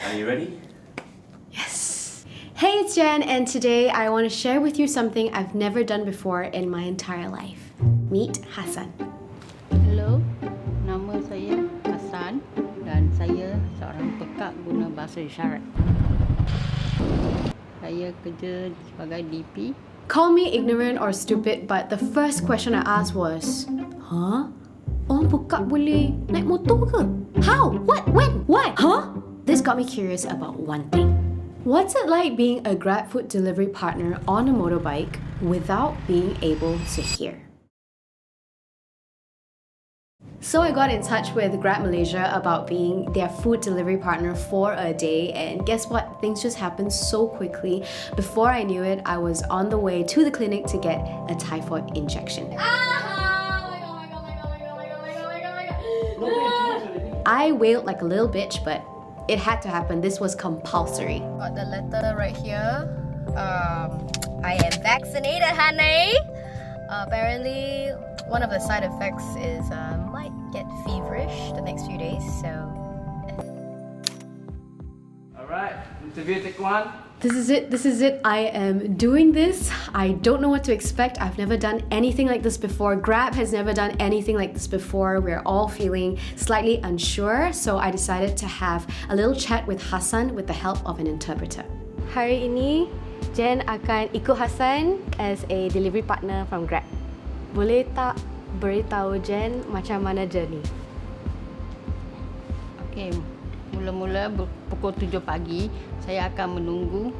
Are you ready? Yes! Hey, it's Jen, and today I want to share with you something I've never done before in my entire life. Meet Hassan. Hello, nama saya Hassan dan saya seorang pekak guna bahasa isyarat. Saya kerja sebagai DP. Call me ignorant or stupid, but the first question I asked was, Huh? Orang pekak boleh naik motor ke? How? What? When? Why? Huh? This got me curious about one thing. What's it like being a Grab food delivery partner on a motorbike without being able to hear? So I got in touch with Grab Malaysia about being their food delivery partner for a day, and guess what? Things just happened so quickly. Before I knew it, I was on the way to the clinic to get a typhoid injection. I wailed like a little bitch, but it had to happen. This was compulsory. Got the letter right here. I am vaccinated, honey. Apparently, one of the side effects is might get feverish the next few days. So. Alright, interview take one. This is it. I am doing this. I don't know what to expect. I've never done anything like this before. Grab has never done anything like this before. We're all feeling slightly unsure, so I decided to have a little chat with Hassan with the help of an interpreter. Hari ini, Jen akan ikut Hassan as a delivery partner from Grab. Boleh tak beritahu Jen macam mana journey? Okey, mula-mula pukul 7 pagi saya akan menunggu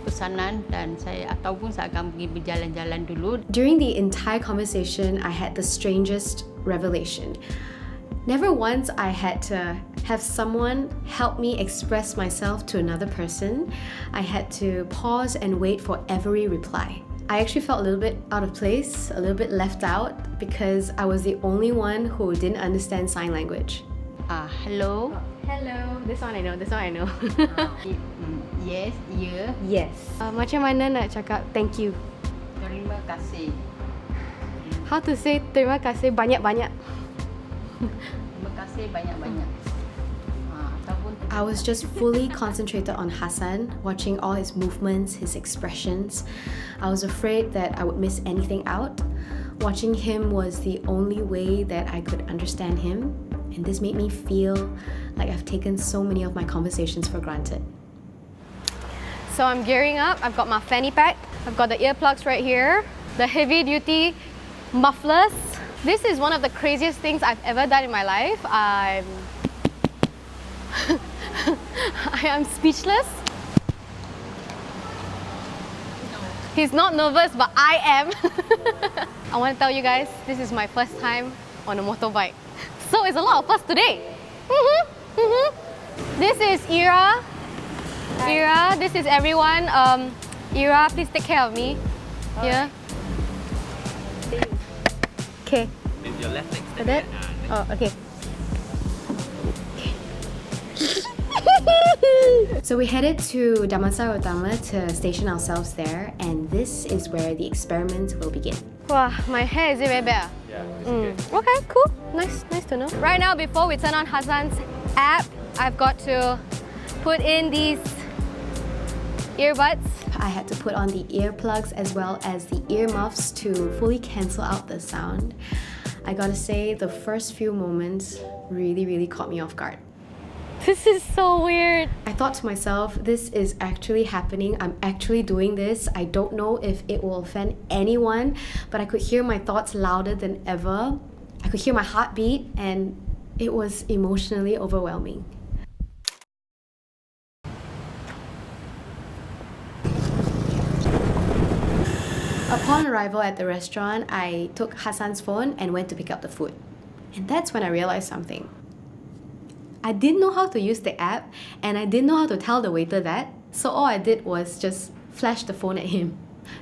pesanan dan saya akan pergi berjalan-jalan dulu. During the entire conversation, I had the strangest revelation. Never once I had to have someone help me express myself to another person. I had to pause and wait for every reply. I actually felt a little bit out of place, a little bit left out, because I was the only one who didn't understand sign language. Hello. Hello. This one I know. Yes, ya. Yes. Macam mana nak cakap thank you? Terima kasih. How to say terima kasih banyak-banyak? Terima kasih banyak-banyak. I was just fully concentrated on Hassan, watching all his movements, his expressions. I was afraid that I would miss anything out. Watching him was the only way that I could understand him, and this made me feel like I've taken so many of my conversations for granted. So I'm gearing up. I've got my fanny pack. I've got the earplugs right here. The heavy duty mufflers. This is one of the craziest things I've ever done in my life. I am speechless. He's not nervous, but I am. I want to tell you guys, this is my first time on a motorbike. So it's a lot of us today. This is Ira. Ira, this is everyone. Ira, please take care of me. Yeah. Okay. With your left leg Like that? Oh, okay. So we headed to Damansara Utama to station ourselves there, and this is where the experiment will begin. Wow, my hair is it very bad? Yeah, it's okay. Okay, cool. Nice to know. Right now, before we turn on Hassan's app, I've got to put in these earbuds. I had to put on the earplugs as well as the earmuffs to fully cancel out the sound. I gotta say, the first few moments really caught me off guard. This is so weird. I thought to myself, this is actually happening. I'm actually doing this. I don't know if it will offend anyone, but I could hear my thoughts louder than ever. I could hear my heartbeat, and it was emotionally overwhelming. Upon arrival at the restaurant, I took Hassan's phone and went to pick up the food. And that's when I realized something. I didn't know how to use the app, and I didn't know how to tell the waiter that, so all I did was just flash the phone at him.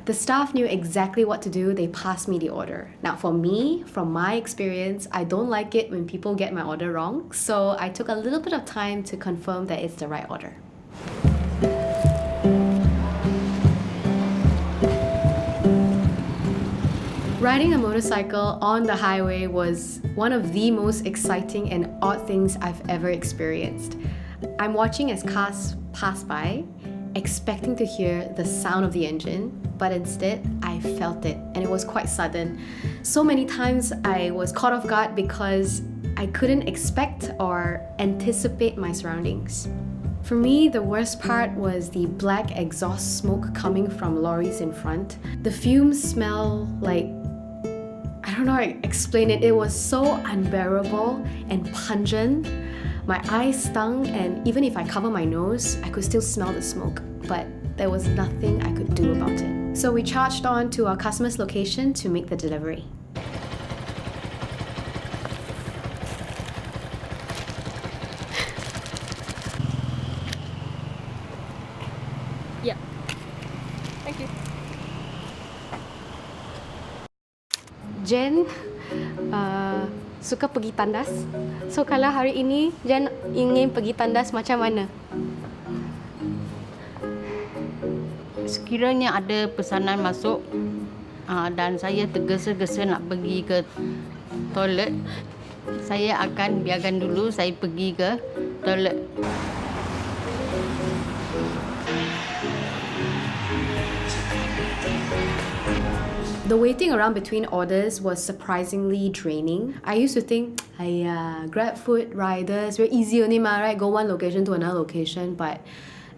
The staff knew exactly what to do. They passed me the order. Now for me, from my experience, I don't like it when people get my order wrong, so I took a little bit of time to confirm that it's the right order. Riding a motorcycle on the highway was one of the most exciting and odd things I've ever experienced. I'm watching as cars pass by, expecting to hear the sound of the engine, but instead I felt it, and it was quite sudden. So many times I was caught off guard because I couldn't expect or anticipate my surroundings. For me, the worst part was the black exhaust smoke coming from lorries in front. The fumes smell like, I don't know how to explain it. It was so unbearable and pungent. My eyes stung, and even if I cover my nose, I could still smell the smoke, but there was nothing I could do about it. So we charged on to our customer's location to make the delivery. Yeah. Thank you. Jen suka pergi tandas. So kalau hari ini Jen ingin pergi tandas macam mana? Sekiranya ada pesanan masuk dan saya tergesa-gesa nak pergi ke toilet, saya akan biarkan dulu saya pergi ke toilet. The waiting around between orders was surprisingly draining. I used to think, Grab food riders, very easy only ma, right? Go one location to another location, but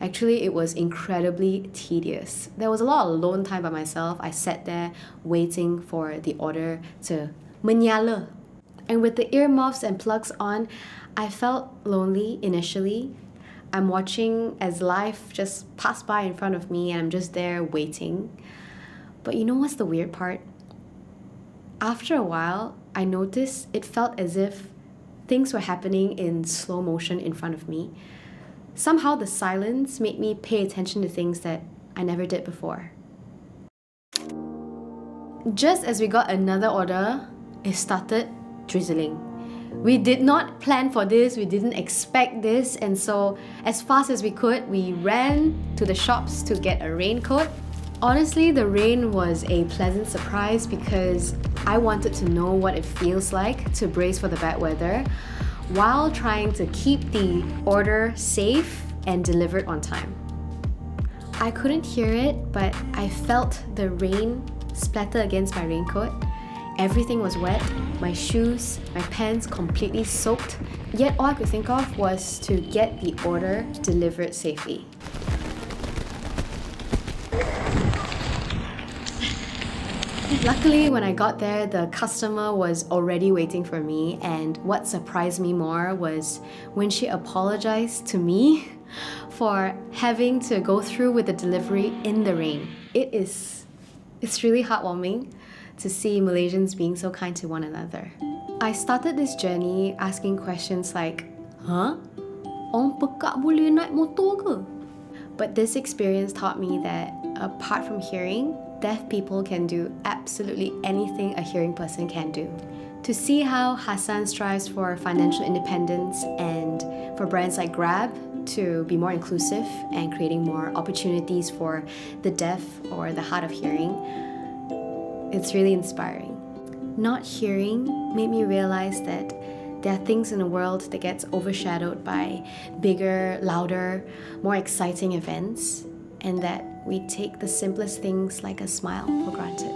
actually it was incredibly tedious. There was a lot of alone time by myself. I sat there waiting for the order to menyala. And with the earmuffs and plugs on, I felt lonely initially. I'm watching as life just passed by in front of me, and I'm just there waiting. But you know what's the weird part? After a while, I noticed it felt as if things were happening in slow motion in front of me. Somehow the silence made me pay attention to things that I never did before. Just as we got another order, it started drizzling. We did not plan for this, we didn't expect this, and so as fast as we could, we ran to the shops to get a raincoat. Honestly, the rain was a pleasant surprise because I wanted to know what it feels like to brace for the bad weather while trying to keep the order safe and delivered on time. I couldn't hear it, but I felt the rain splatter against my raincoat. Everything was wet, my shoes, my pants completely soaked, yet all I could think of was to get the order delivered safely. Luckily, when I got there, the customer was already waiting for me, and what surprised me more was when she apologized to me for having to go through with the delivery in the rain. It's really heartwarming to see Malaysians being so kind to one another. I started this journey asking questions like, Orang pekak boleh naik motor ke? But this experience taught me that apart from hearing, deaf people can do absolutely anything a hearing person can do. To see how Hassan strives for financial independence and for brands like Grab to be more inclusive and creating more opportunities for the deaf or the hard of hearing, it's really inspiring. Not hearing made me realize that there are things in the world that gets overshadowed by bigger, louder, more exciting events, and that we take the simplest things like a smile for granted.